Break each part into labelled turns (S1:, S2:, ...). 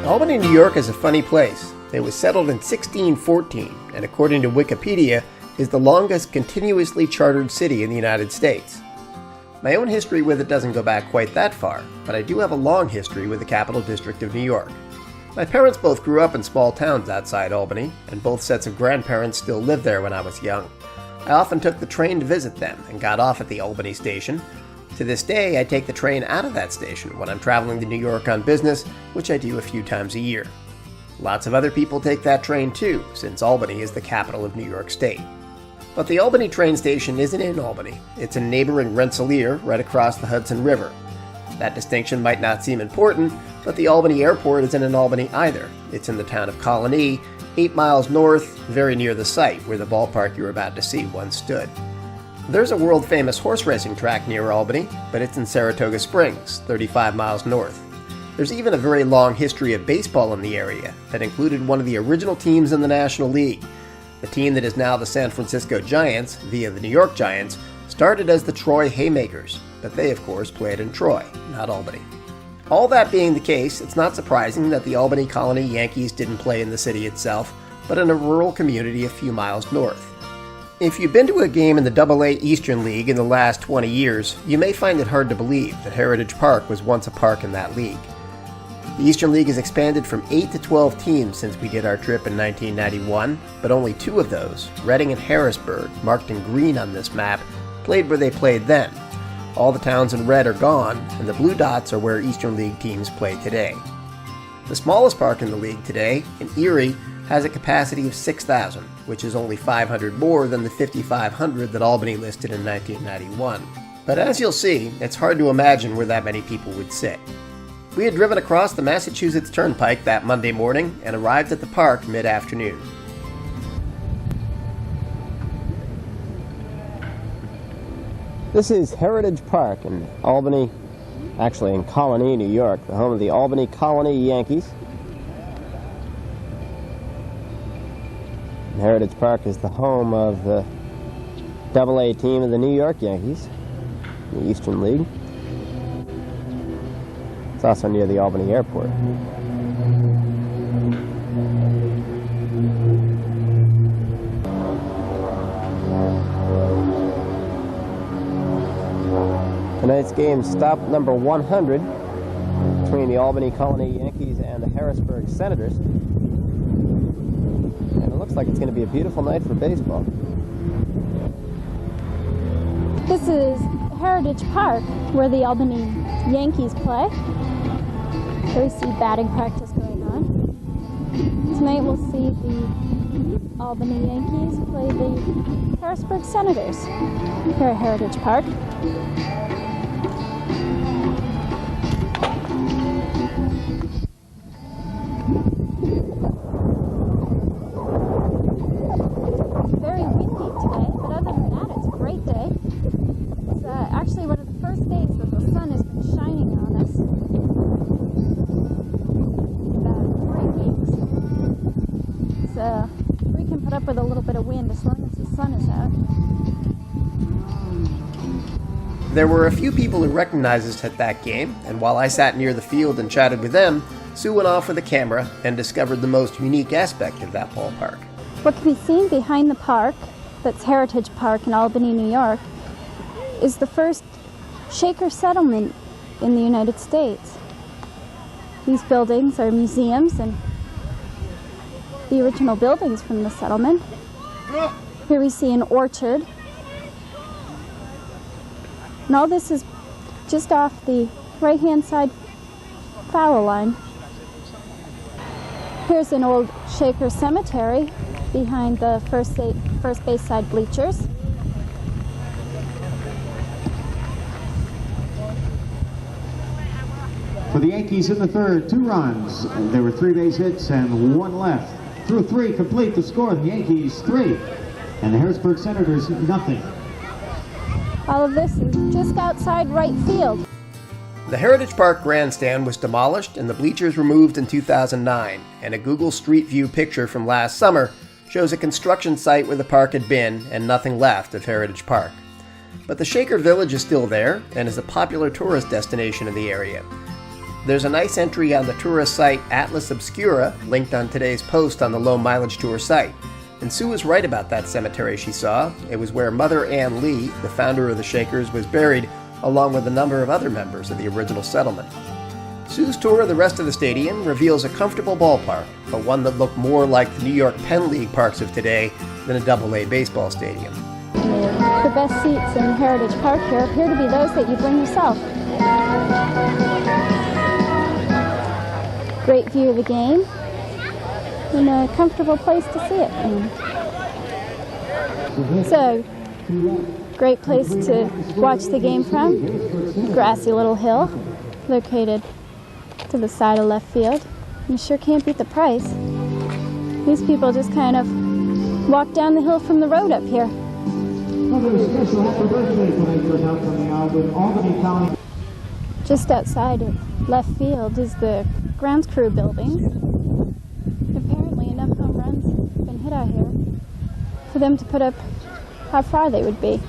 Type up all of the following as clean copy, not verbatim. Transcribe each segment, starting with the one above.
S1: Albany, New York is a funny place. It was settled in 1614, and according to Wikipedia, is the longest continuously chartered city in the United States. My own history with it doesn't go back quite that far, but I do have a long history with the Capital District of New York. My parents both grew up in small towns outside Albany, and both sets of grandparents still lived there when I was young. I often took the train to visit them and got off at the Albany station. To this day, I take the train out of that station when I'm traveling to New York on business, which I do a few times a year. Lots of other people take that train too, since Albany is the capital of New York State. But the Albany train station isn't in Albany. It's in neighboring Rensselaer, right across the Hudson River. That distinction might not seem important, but the Albany Airport isn't in Albany either. It's in the town of Colonie, 8 miles north, very near the site where the ballpark you're about to see once stood. There's a world-famous horse racing track near Albany, but it's in Saratoga Springs, 35 miles north. There's even a very long history of baseball in the area that included one of the original teams in the National League. The team that is now the San Francisco Giants, via the New York Giants, started as the Troy Haymakers, but they of course played in Troy, not Albany. All that being the case, it's not surprising that the Albany-Colonie Yankees didn't play in the city itself, but in a rural community a few miles north. If you've been to a game in the AA Eastern League in the last 20 years, you may find it hard to believe that Heritage Park was once a park in that league. The Eastern League has expanded from 8 to 12 teams since we did our trip in 1991, but only 2 of those, Reading and Harrisburg, marked in green on this map, played where they played then. All the towns in red are gone, and the blue dots are where Eastern League teams play today. The smallest park in the league today, in Erie, has a capacity of 6,000, which is only 500 more than the 5,500 that Albany listed in 1991. But as you'll see, it's hard to imagine where that many people would sit. We had driven across the Massachusetts Turnpike that Monday morning and arrived at the park mid-afternoon. This is Heritage Park in Albany, actually in Colonie, New York, the home of the Albany-Colonie Yankees. Heritage Park is the home of the AA team of the New York Yankees, the Eastern League. It's also near the Albany Airport. Tonight's game stop number 100 between the Albany-Colonie Yankees and the Harrisburg Senators. And it looks like it's going to be a beautiful night for baseball.
S2: This is Heritage Park, where the Albany Yankees play. Here we see batting practice going on. Tonight we'll see the Albany Yankees play the Harrisburg Senators here at Heritage Park. Very windy today, but other than that, it's a great day. It's actually one of the first days that the sun has been shining on us. We can put up with a little bit of wind as long as the sun is out.
S1: There were a few people who recognized us at that game, and while I sat near the field and chatted with them, Sue went off with a camera and discovered the most unique aspect of that ballpark.
S2: What can be seen behind the park, that's Heritage Park in Albany, New York, is the first Shaker settlement in the United States. These buildings are museums and the original buildings from the settlement. Here we see an orchard. And all this is just off the right-hand side foul line. Here's an old Shaker cemetery behind the first base side bleachers.
S3: For the Yankees in the third, 2 runs. There were 3 base hits and 1 left. Through 3, complete the score. The Yankees 3, and the Harrisburg Senators nothing.
S2: All of this is just outside right field.
S1: The Heritage Park grandstand was demolished and the bleachers removed in 2009, and a Google Street View picture from last summer shows a construction site where the park had been and nothing left of Heritage Park. But the Shaker Village is still there and is a popular tourist destination in the area. There's a nice entry on the tourist site Atlas Obscura, linked on today's post on the low mileage tour site. And Sue was right about that cemetery she saw. It was where Mother Ann Lee, the founder of the Shakers, was buried, along with a number of other members of the original settlement. Sue's tour of the rest of the stadium reveals a comfortable ballpark, but one that looked more like the New York Penn League parks of today than a Double-A baseball stadium.
S2: The best seats in Heritage Park here appear to be those that you bring yourself. Great view of the game, and a comfortable place to see it in. It's a great place to watch the game from. Grassy little hill located to the side of left field. You sure can't beat the price. These people just kind of walk down the hill from the road up here. Just outside of left field is the grounds crew buildings. Apparently enough home runs have been hit out here for them to put up how far they would be.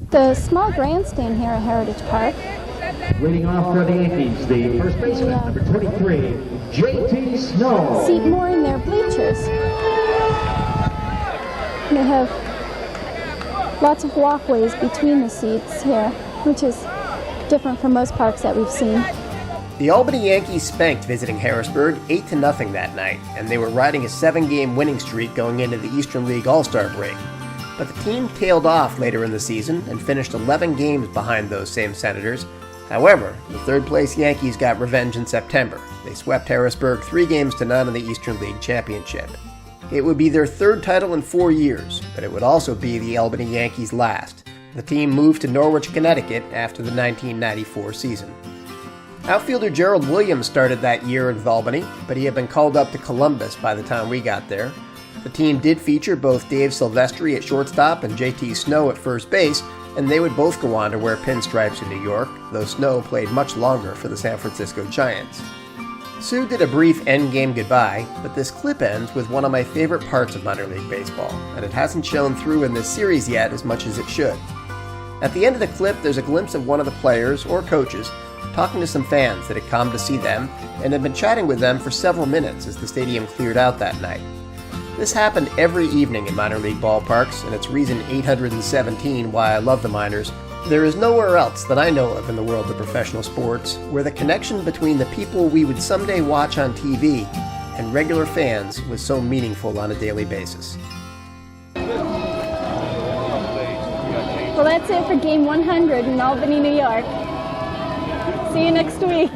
S2: The small grandstand here at Heritage Park.
S3: Leading off for the Yankees, the first baseman, number 23, J.T. Snow.
S2: Seat more in their bleachers. They have lots of walkways between the seats here, which is different from most parks that we've seen.
S1: The Albany Yankees spanked visiting Harrisburg 8-0 that night, and they were riding a 7-game winning streak going into the Eastern League All-Star break. But the team tailed off later in the season and finished 11 games behind those same Senators. However, the third-place Yankees got revenge in September. They swept Harrisburg 3-0 in the Eastern League Championship. It would be their third title in 4 years, but it would also be the Albany Yankees' last. The team moved to Norwich, Connecticut after the 1994 season. Outfielder Gerald Williams started that year with Albany, but he had been called up to Columbus by the time we got there. The team did feature both Dave Silvestri at shortstop and J.T. Snow at first base, and they would both go on to wear pinstripes in New York, though Snow played much longer for the San Francisco Giants. Sue did a brief endgame goodbye, but this clip ends with one of my favorite parts of minor league baseball, and it hasn't shown through in this series yet as much as it should. At the end of the clip, there's a glimpse of one of the players, or coaches, talking to some fans that had come to see them and had been chatting with them for several minutes as the stadium cleared out that night. This happened every evening in minor league ballparks, and it's reason 817 why I love the minors. There is nowhere else that I know of in the world of professional sports where the connection between the people we would someday watch on TV and regular fans was so meaningful on a daily basis.
S2: Well, that's it for Game 100 in Albany, New York. See you next week.